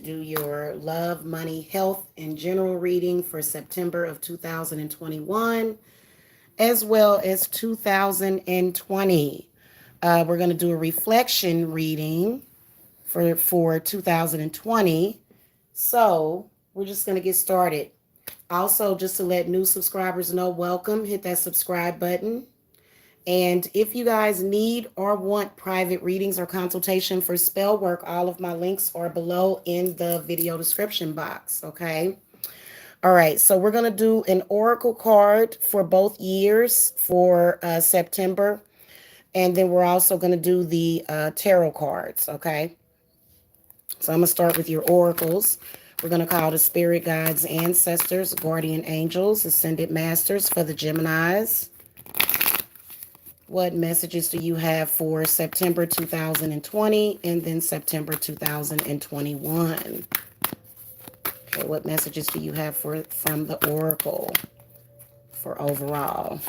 do your love, money, health, and general reading for September of 2021, as well as 2020. We're going to do a reflection reading for 2020. So we're just going to get started. Also, just to let new subscribers know, welcome. Hit that subscribe button. And if you guys need or want private readings or consultation for spell work, all of my links are below in the video description box, okay? All right, so we're going to do an oracle card for both years for September. And then we're also going to do the tarot cards, okay? So I'm going to start with your oracles. We're going to call the spirit guides, ancestors, guardian angels, ascended masters for the Geminis. What messages do you have for September 2020 and then September 2021? Okay, what messages do you have from the oracle for overall?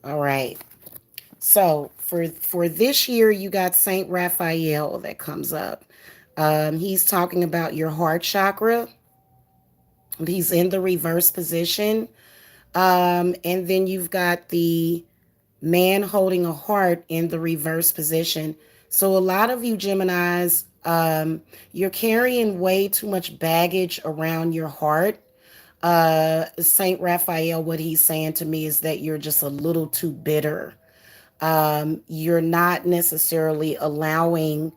All right. So for this year, you got Saint Raphael that comes up. He's talking about your heart chakra. He's in the reverse position. And then you've got the man holding a heart in the reverse position. So a lot of you Geminis, you're carrying way too much baggage around your heart. Saint Raphael, what he's saying to me is that you're just a little too bitter. You're not necessarily allowing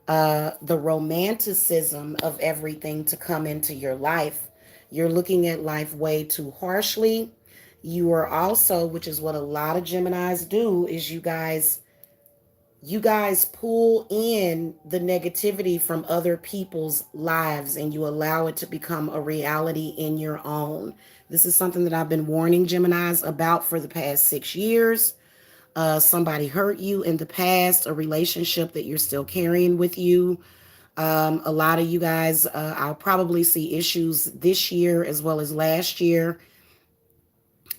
the romanticism of everything to come into your life. You're looking at life way too harshly. You are also, which is what a lot of Geminis do, is you guys pull in the negativity from other people's lives and you allow it to become a reality in your own. This is something that I've been warning Geminis about for the past 6 years. Somebody hurt you in the past, a relationship that you're still carrying with you. A lot of you guys, I'll probably see issues this year as well as last year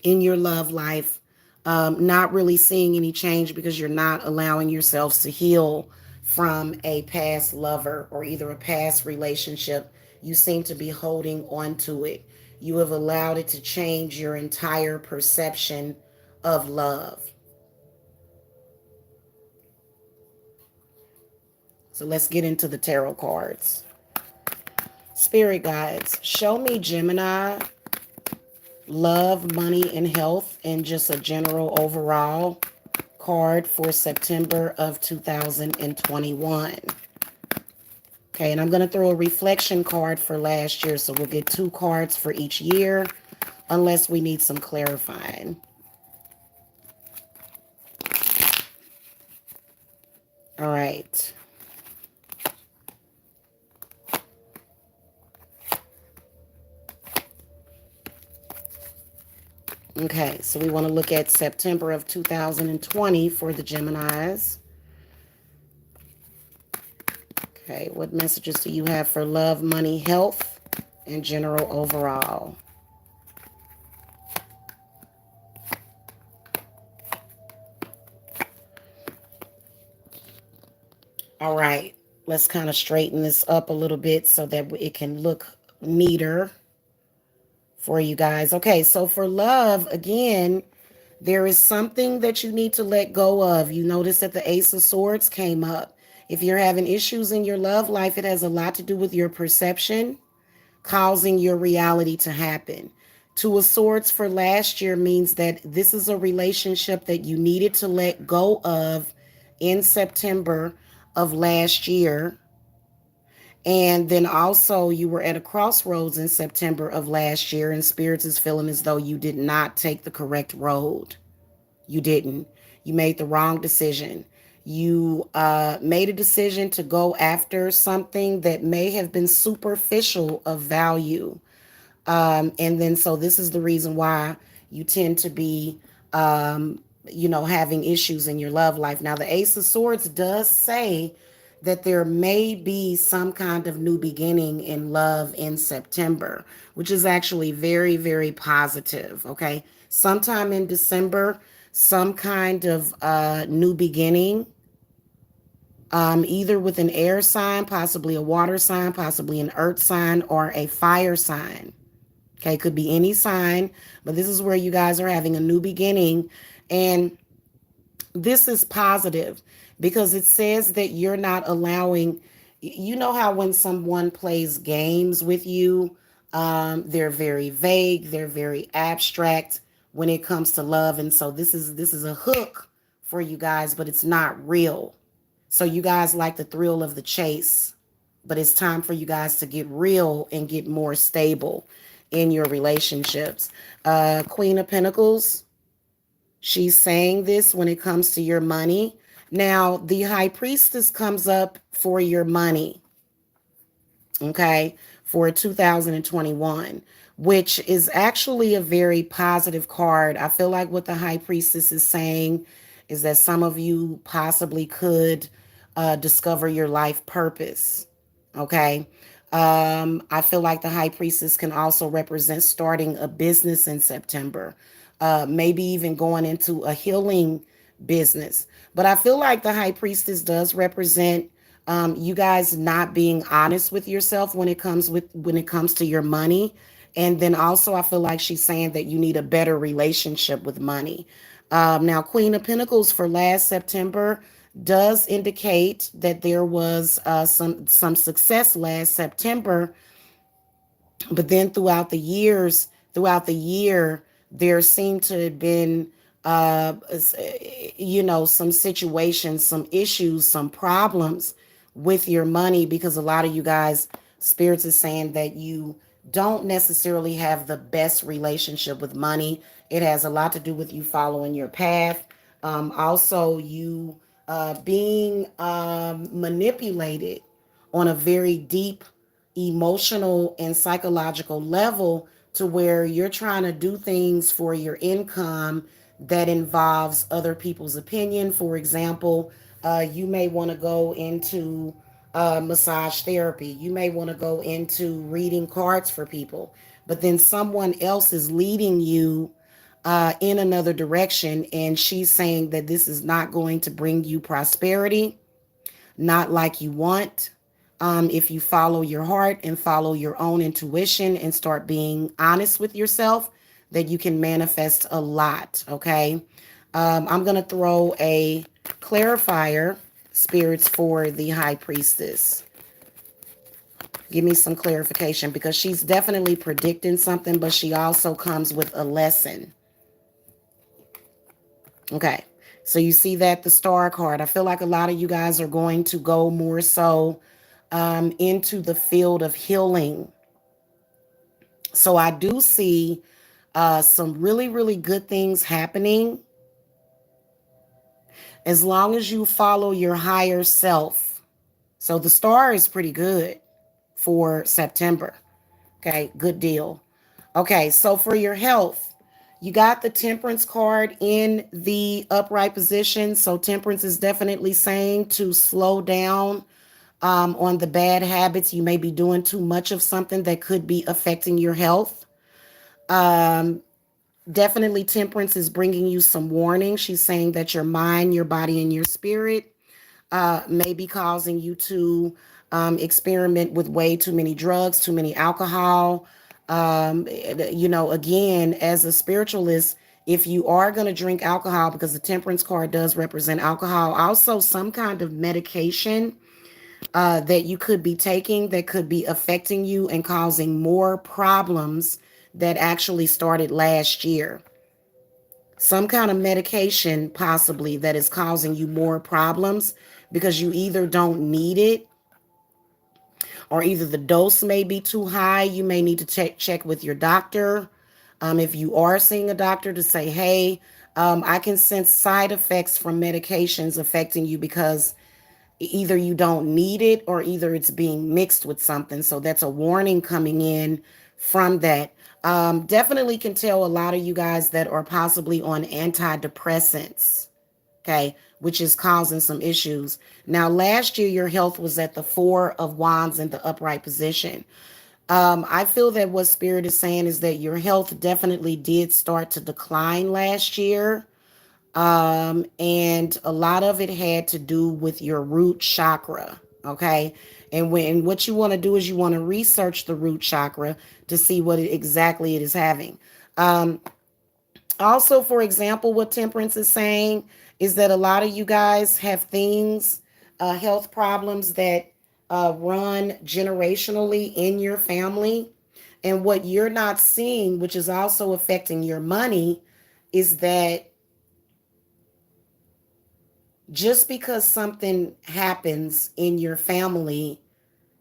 in your love life. Not really seeing any change because you're not allowing yourselves to heal from a past lover or either a past relationship. You seem to be holding on to it. You have allowed it to change your entire perception of love. So let's get into the tarot cards. Spirit guides, show me Gemini, love, money, and health, and just a general overall card for September of 2021. Okay, and I'm going to throw a reflection card for last year, so we'll get 2 cards for each year, unless we need some clarifying. All right. Okay, so we want to look at September of 2020 for the Geminis. Okay, what messages do you have for love, money, health, and general overall? All right, let's kind of straighten this up a little bit so that it can look neater for you guys. Okay, so for love, again, there is something that you need to let go of. You notice that the Ace of Swords came up. If you're having issues in your love life, it has a lot to do with your perception causing your reality to happen. Two of Swords for last year means that this is a relationship that you needed to let go of in September of last year. And then also you were at a crossroads in September of last year, and Spirits is feeling as though you did not take the correct road. You didn't. You made the wrong decision. You made a decision to go after something that may have been superficial of value. And then so this is the reason why you tend to be, having issues in your love life. Now, the Ace of Swords does say that there may be some kind of new beginning in love in September, which is actually very, very positive. Okay. Sometime in December, some kind of new beginning either with an air sign, possibly a water sign, possibly an earth sign, or a fire sign. Okay, could be any sign, but this is where you guys are having a new beginning. And this is positive because it says that you're not allowing, you know how when someone plays games with you, they're very vague, they're very abstract when it comes to love. And so this is a hook for you guys, but it's not real. So you guys like the thrill of the chase, but it's time for you guys to get real and get more stable in your relationships. Queen of Pentacles, she's saying this when it comes to your money. Now, the High Priestess comes up for your money, okay, for 2021, which is actually a very positive card. I feel like what the High Priestess is saying is that some of you possibly could discover your life purpose, okay? I feel like the High Priestess can also represent starting a business in September, maybe even going into a healing business. But I feel like the High Priestess does represent you guys not being honest with yourself when it comes to your money. And then also I feel like she's saying that you need a better relationship with money. Now, Queen of Pentacles for last September does indicate that there was some success last September, but then throughout the year, there seemed to have been, some situations, some issues, some problems with your money because a lot of you guys, spirits is saying that you don't necessarily have the best relationship with money. It has a lot to do with you following your path. Also, you being manipulated on a very deep emotional and psychological level to where you're trying to do things for your income that involves other people's opinion. For example, you may want to go into massage therapy. You may want to go into reading cards for people, but then someone else is leading you in another direction, and she's saying that this is not going to bring you prosperity, not like you want. If you follow your heart and follow your own intuition and start being honest with yourself, that you can manifest a lot. Okay. I'm going to throw a clarifier, spirits, for the High Priestess. Give me some clarification because she's definitely predicting something, but she also comes with a lesson. Okay. So you see that the Star card, I feel like a lot of you guys are going to go more so into the field of healing. So I do see some really, really good things happening as long as you follow your higher self. So the Star is pretty good for September. Okay, good deal. Okay, so for your health, you got the Temperance card in the upright position. So Temperance is definitely saying to slow down on the bad habits. You may be doing too much of something that could be affecting your health. Um, Definitely, Temperance is bringing you some warning. She's saying that your mind, your body, and your spirit may be causing you to experiment with way too many drugs, too many alcohol. Again, as a spiritualist, if you are going to drink alcohol, because the Temperance card does represent alcohol, also some kind of medication that you could be taking that could be affecting you and causing more problems that actually started last year. Some kind of medication possibly that is causing you more problems because you either don't need it or either the dose may be too high. You may need to check with your doctor. If you are seeing a doctor, to say, hey, I can sense side effects from medications affecting you because either you don't need it or either it's being mixed with something. So that's a warning coming in from that. Definitely can tell a lot of you guys that are possibly on antidepressants, okay, which is causing some issues. Now, last year, your health was at the Four of Wands in the upright position. I feel that what Spirit is saying is that your health definitely did start to decline last year. And a lot of it had to do with your root chakra. Okay. And what you want to do is you want to research the root chakra to see what exactly it is having. Um, Also, for example, what Temperance is saying is that a lot of you guys have things, health problems that run generationally in your family. And what you're not seeing, which is also affecting your money, is that just because something happens in your family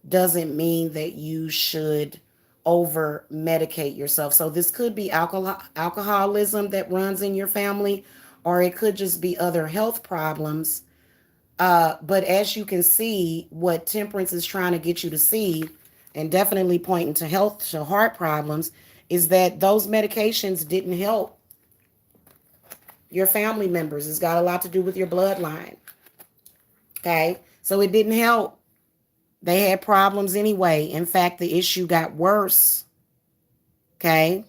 doesn't mean that you should over medicate yourself. So this could be alcoholism that runs in your family, or it could just be other health problems. But as you can see, what Temperance is trying to get you to see, and definitely pointing to health, to heart problems, is that those medications didn't help your family members. It's got a lot to do with your bloodline. Okay. So it didn't help. They had problems anyway. In fact, the issue got worse. Okay.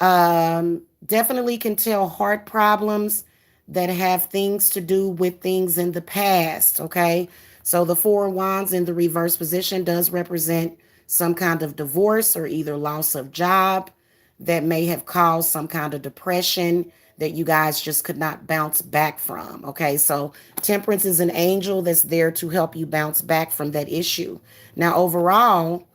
Definitely can tell heart problems that have things to do with things in the past. Okay. So the Four of Wands in the reverse position does represent some kind of divorce or either loss of job that may have caused some kind of depression that you guys just could not bounce back from. Okay. So Temperance is an angel that's there to help you bounce back from that issue. Now, overall,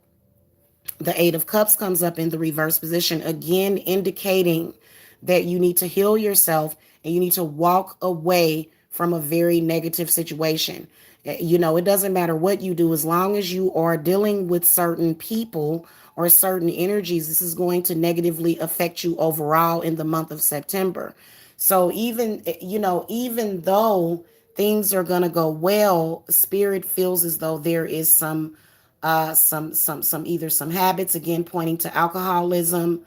the Eight of Cups comes up in the reverse position, again indicating that you need to heal yourself and you need to walk away from a very negative situation. You know, it doesn't matter what you do, as long as you are dealing with certain people or certain energies, this is going to negatively affect you overall in the month of September. So even though things are going to go well, spirit feels as though there is some either some habits, again pointing to alcoholism,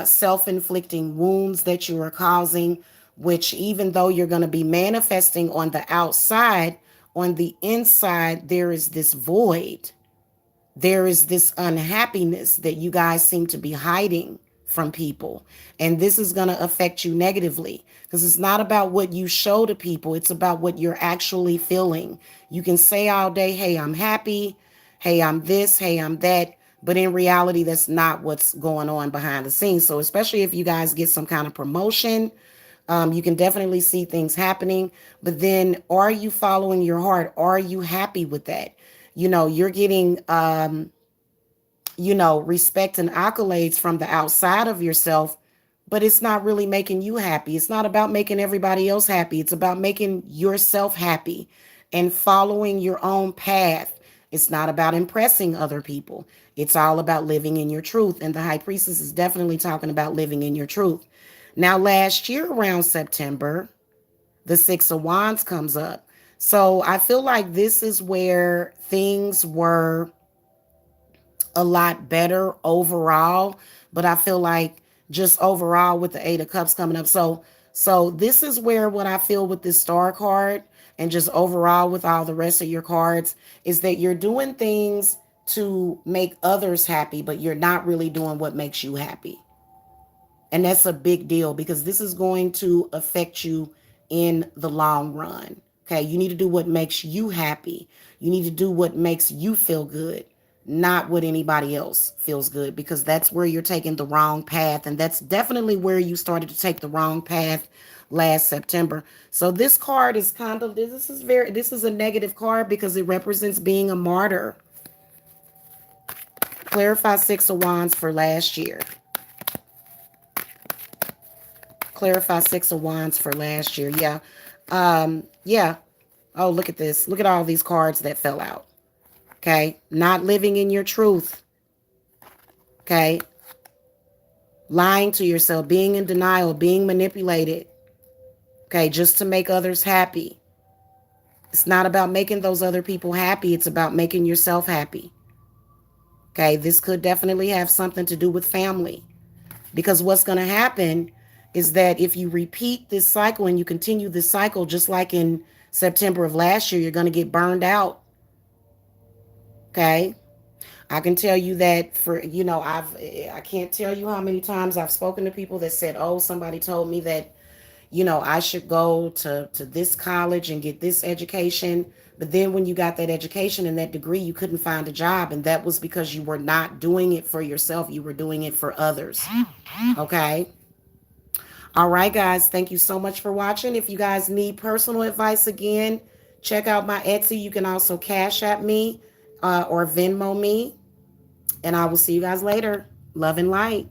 self-inflicting wounds that you are causing, which even though you're going to be manifesting on the outside, on the inside there is this void, there is this unhappiness that you guys seem to be hiding from people. And this is going to affect you negatively because it's not about what you show to people, it's about what you're actually feeling. You can say all day, hey, I'm happy, hey, I'm this, hey, I'm that. But in reality, that's not what's going on behind the scenes. So, especially if you guys get some kind of promotion, you can definitely see things happening. But then, are you following your heart? Are you happy with that? You know, you're getting respect and accolades from the outside of yourself, but it's not really making you happy. It's not about making everybody else happy. It's about making yourself happy and following your own path. It's not about impressing other people. It's all about living in your truth. And the High Priestess is definitely talking about living in your truth. Now, last year around September, the Six of Wands comes up. So I feel like this is where things were a lot better overall, but I feel like just overall with the Eight of Cups coming up. So this is where what I feel with this star card and just overall with all the rest of your cards is that you're doing things to make others happy, but you're not really doing what makes you happy. And that's a big deal because this is going to affect you in the long run. Okay. You need to do what makes you happy. You need to do what makes you feel good, not what anybody else feels good, because that's where you're taking the wrong path. And that's definitely where you started to take the wrong path last September. So this card is kind of, this is a negative card because it represents being a martyr. Clarify Six of Wands for last year. Clarify Six of Wands for last year. Yeah. Yeah. Oh, look at this. Look at all these cards that fell out. Okay. Not living in your truth. Okay. Lying to yourself, being in denial, being manipulated. Okay. Just to make others happy. It's not about making those other people happy. It's about making yourself happy. Okay. This could definitely have something to do with family. Because what's going to happen is that if you repeat this cycle and you continue this cycle, just like in September of last year, you're going to get burned out. Okay. I can tell you that I can't tell you how many times I've spoken to people that said, oh, somebody told me that, I should go to this college and get this education. But then when you got that education and that degree, you couldn't find a job. And that was because you were not doing it for yourself. You were doing it for others. Okay. All right, guys. Thank you so much for watching. If you guys need personal advice again, check out my Etsy. You can also Cash App me or Venmo me. And I will see you guys later. Love and light.